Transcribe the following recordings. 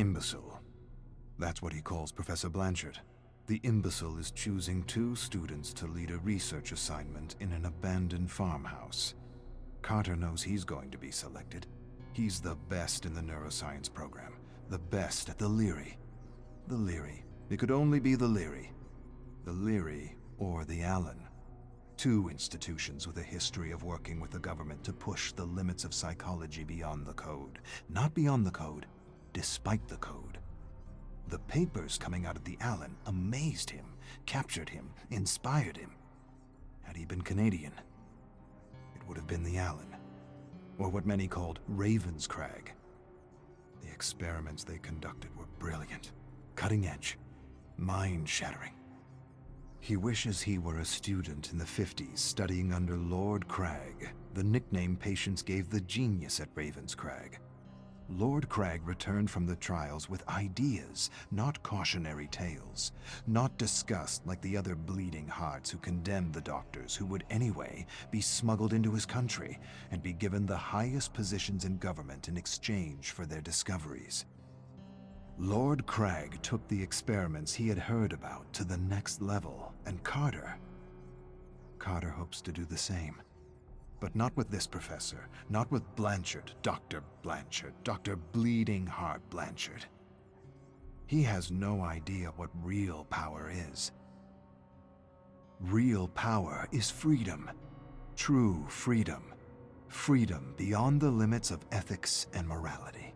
imbecile. That's what he calls Professor Blanchard. The imbecile is choosing 2 students to lead a research assignment in an abandoned farmhouse. Carter knows he's going to be selected. He's the best in the neuroscience program, the best at the Leary. The Leary. It could only be the Leary. The Leary or the Allen. 2 institutions with a history of working with the government to push the limits of psychology beyond the code. Not beyond the code, despite the code. The papers coming out of the Allen amazed him, captured him, inspired him. Had he been Canadian, it would have been the Allen, or what many called Ravenscrag. The experiments they conducted were brilliant, cutting edge, mind-shattering. He wishes he were a student in the 50s studying under Lord Crag, the nickname patients gave the genius at Ravenscrag. Lord Crag returned from the trials with ideas, not cautionary tales, not disgust like the other bleeding hearts who condemned the doctors who would anyway be smuggled into his country and be given the highest positions in government in exchange for their discoveries. Lord Crag took the experiments he had heard about to the next level, and Carter hopes to do the same. But not with this professor, not with Blanchard, Dr. Bleeding Heart Blanchard. He has no idea what real power is. Real power is freedom. True freedom. Freedom beyond the limits of ethics and morality.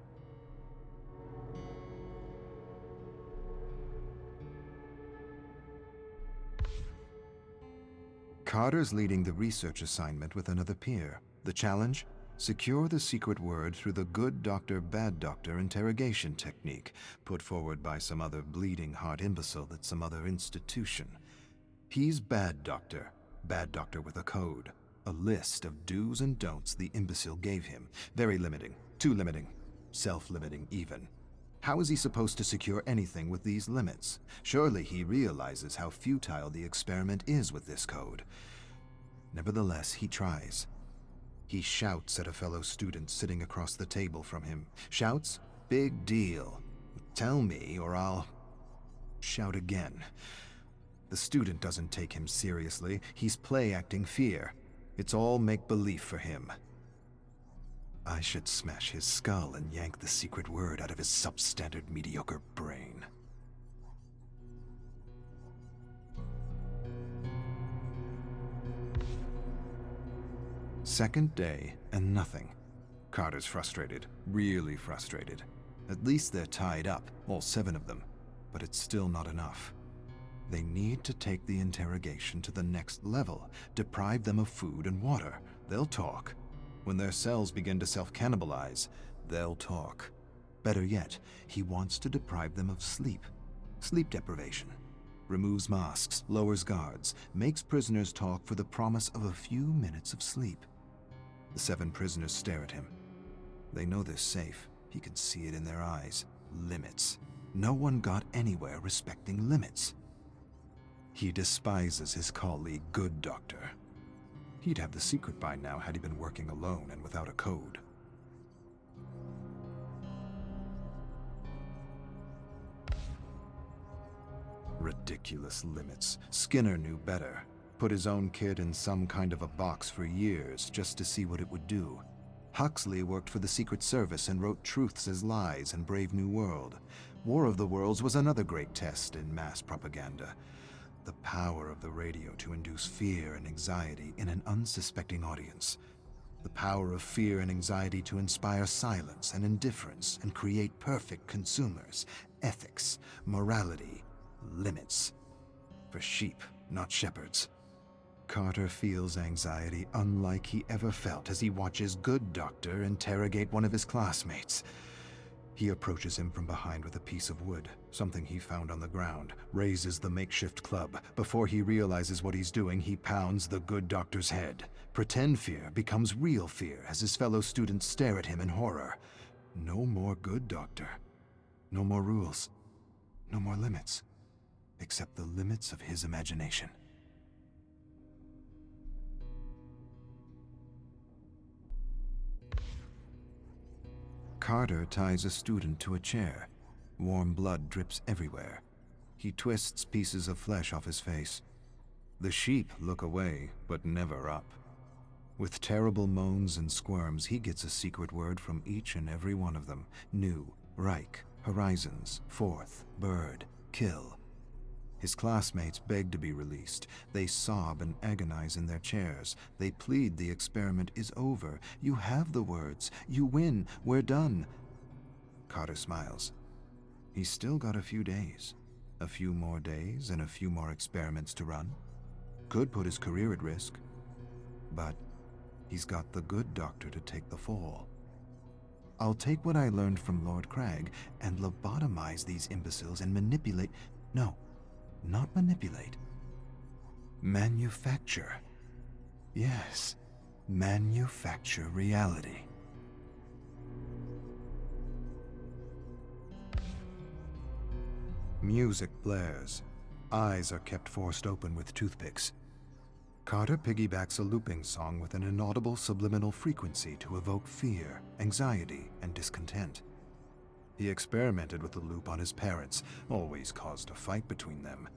Carter's leading the research assignment with another peer. The challenge? Secure the secret word through the good doctor, bad doctor interrogation technique put forward by some other bleeding heart imbecile at some other institution. He's bad doctor with a code, a list of do's and don'ts the imbecile gave him. Very limiting, too limiting, self-limiting even. How is he supposed to secure anything with these limits? Surely he realizes how futile the experiment is with this code. Nevertheless, he tries. He shouts at a fellow student sitting across the table from him. Shouts, "Big deal. Tell me or I'll..." Shout again. The student doesn't take him seriously. He's play-acting fear. It's all make-believe for him. I should smash his skull and yank the secret word out of his substandard mediocre brain. Second day, and nothing. Carter's frustrated, really frustrated. At least they're tied up, all 7 of them, but it's still not enough. They need to take the interrogation to the next level, deprive them of food and water. They'll talk. When their cells begin to self-cannibalize, they'll talk. Better yet, he wants to deprive them of sleep. Sleep deprivation. Removes masks, lowers guards, makes prisoners talk for the promise of a few minutes of sleep. The 7 prisoners stare at him. They know they're safe. He can see it in their eyes. Limits. No one got anywhere respecting limits. He despises his colleague, Good Doctor. He'd have the secret by now had he been working alone and without a code. Ridiculous limits. Skinner knew better. Put his own kid in some kind of a box for years just to see what it would do. Huxley worked for the Secret Service and wrote Truths as Lies and Brave New World. War of the Worlds was another great test in mass propaganda. The power of the radio to induce fear and anxiety in an unsuspecting audience. The power of fear and anxiety to inspire silence and indifference and create perfect consumers. Ethics, morality, limits. For sheep, not shepherds. Carter feels anxiety unlike he ever felt as he watches Good Doctor interrogate one of his classmates. He approaches him from behind with a piece of wood, something he found on the ground, raises the makeshift club. Before he realizes what he's doing, he pounds the Good Doctor's head. Pretend fear becomes real fear as his fellow students stare at him in horror. No more Good Doctor. No more rules. No more limits. Except the limits of his imagination. Carter ties a student to a chair. Warm blood drips everywhere. He twists pieces of flesh off his face. The sheep look away, but never up. With terrible moans and squirms, he gets a secret word from each and every one of them. New, Reich, Horizons, Fourth, Bird, Kill. His classmates beg to be released. They sob and agonize in their chairs. They plead the experiment is over. You have the words. You win. We're done. Carter smiles. He's still got a few days. A few more days and a few more experiments to run. Could put his career at risk. But he's got the good doctor to take the fall. I'll take what I learned from Lord Crag and lobotomize these imbeciles and manipulate... No, not manipulate. Manufacture. Yes, manufacture reality. Music blares. Eyes are kept forced open with toothpicks. Carter piggybacks a looping song with an inaudible subliminal frequency to evoke fear, anxiety, and discontent. He experimented with the loop on his parents, always caused a fight between them.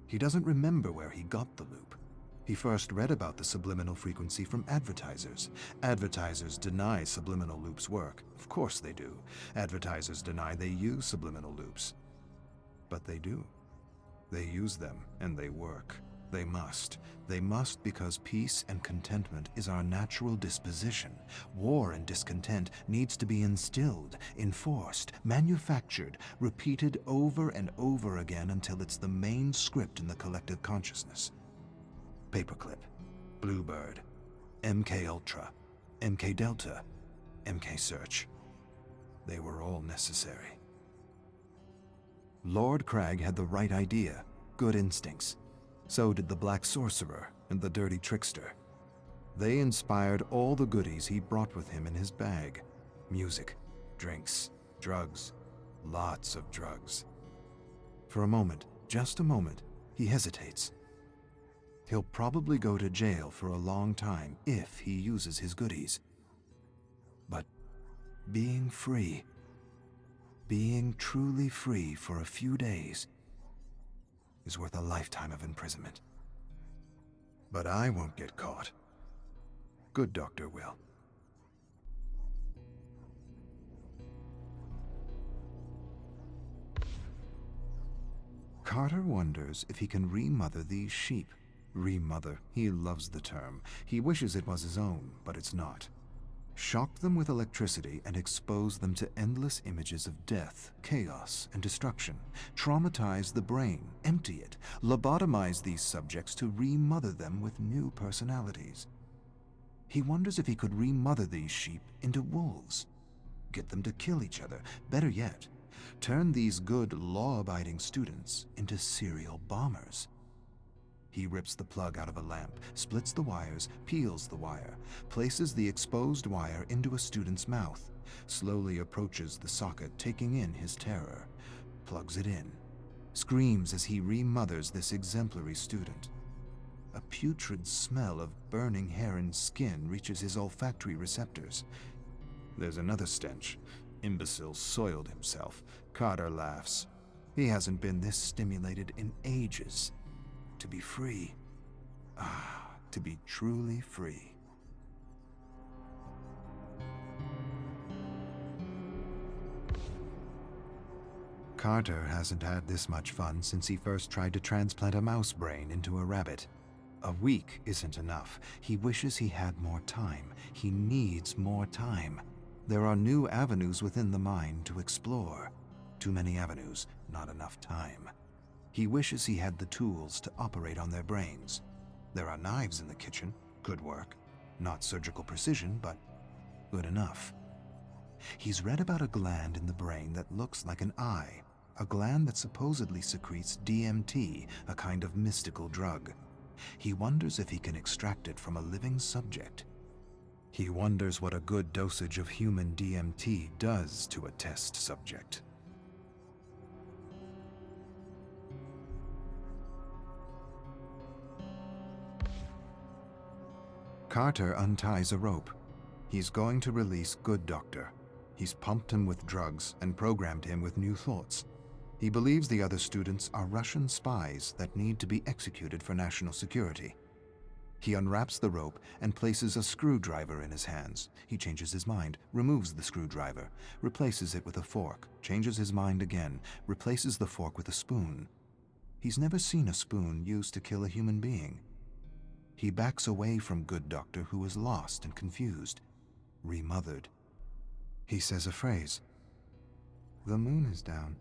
He doesn't remember where he got the loop. He first read about the subliminal frequency from advertisers. Advertisers deny subliminal loops work. Of course they do. Advertisers deny they use subliminal loops. But they do. They use them, and they work. They must. They must because peace and contentment is our natural disposition. War and discontent needs to be instilled, enforced, manufactured, repeated over and over again until it's the main script in the collective consciousness. Paperclip, Bluebird, MK Ultra, MK Delta, MK Search. They were all necessary. Lord Crag had the right idea, good instincts. So did the Black Sorcerer and the Dirty Trickster. They inspired all the goodies he brought with him in his bag. Music, drinks, drugs, lots of drugs. For a moment, just a moment, he hesitates. He'll probably go to jail for a long time if he uses his goodies. But being free, being truly free for a few days, is worth a lifetime of imprisonment. But I won't get caught. Good doctor will. Carter wonders if he can remother these sheep. Remother, he loves the term. He wishes it was his own, but it's not. Shock them with electricity and expose them to endless images of death, chaos, and destruction. Traumatize the brain, empty it, lobotomize these subjects to remother them with new personalities. He wonders if he could remother these sheep into wolves. Get them to kill each other. Better yet, turn these good, law-abiding students into serial bombers. He rips the plug out of a lamp, splits the wires, peels the wire, places the exposed wire into a student's mouth, slowly approaches the socket, taking in his terror, plugs it in, screams as he remothers this exemplary student. A putrid smell of burning hair and skin reaches his olfactory receptors. There's another stench. Imbecile soiled himself. Carter laughs. He hasn't been this stimulated in ages. To be free. Ah, to be truly free. Carter hasn't had this much fun since he first tried to transplant a mouse brain into a rabbit. A week isn't enough. He wishes he had more time. He needs more time. There are new avenues within the mind to explore. Too many avenues, not enough time. He wishes he had the tools to operate on their brains. There are knives in the kitchen. Could work. Not surgical precision, but good enough. He's read about a gland in the brain that looks like an eye, a gland that supposedly secretes DMT, a kind of mystical drug. He wonders if he can extract it from a living subject. He wonders what a good dosage of human DMT does to a test subject. Carter unties a rope. He's going to release Good Doctor. He's pumped him with drugs and programmed him with new thoughts. He believes the other students are Russian spies that need to be executed for national security. He unwraps the rope and places a screwdriver in his hands. He changes his mind, removes the screwdriver, replaces it with a fork, changes his mind again, replaces the fork with a spoon. He's never seen a spoon used to kill a human being. He backs away from Good Doctor, who is lost and confused, remothered. He says a phrase. "The moon is down."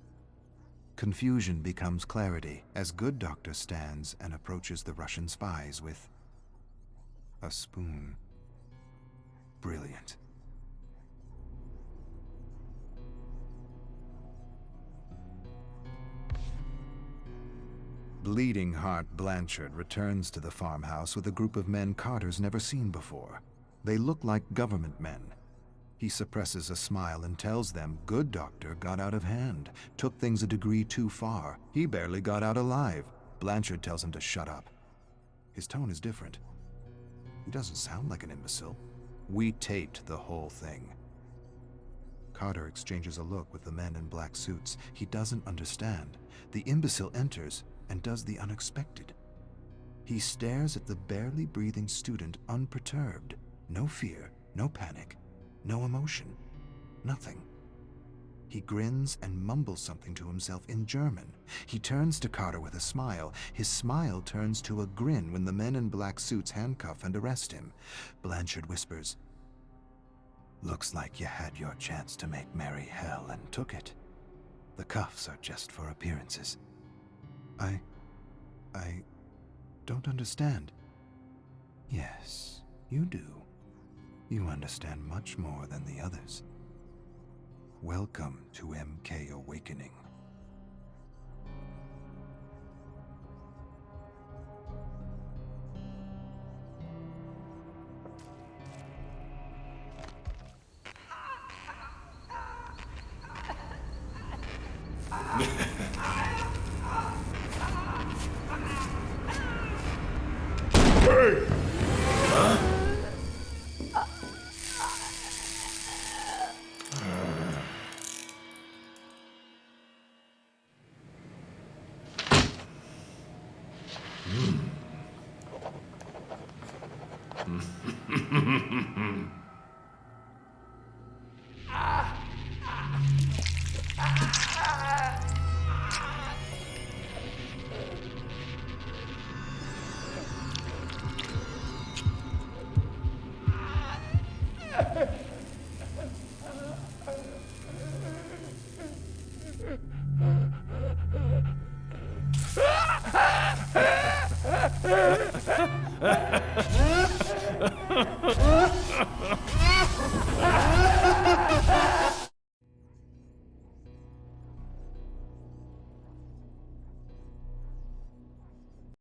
Confusion becomes clarity as Good Doctor stands and approaches the Russian spies with a spoon. Brilliant. Bleeding Heart Blanchard returns to the farmhouse with a group of men Carter's never seen before. They look like government men. He suppresses a smile and tells them Good Doctor got out of hand, took things a degree too far. He barely got out alive. Blanchard tells him to shut up. His tone is different. He doesn't sound like an imbecile. We taped the whole thing. Carter exchanges a look with the men in black suits. He doesn't understand. The imbecile enters and does the unexpected. He stares at the barely breathing student unperturbed. No fear, no panic, no emotion, nothing. He grins and mumbles something to himself in German. He turns to Carter with a smile. His smile turns to a grin when the men in black suits handcuff and arrest him. Blanchard whispers, "Looks like you had your chance to make merry hell and took it. The cuffs are just for appearances." I don't understand." "Yes, you do. You understand much more than the others. Welcome to MK Awakening."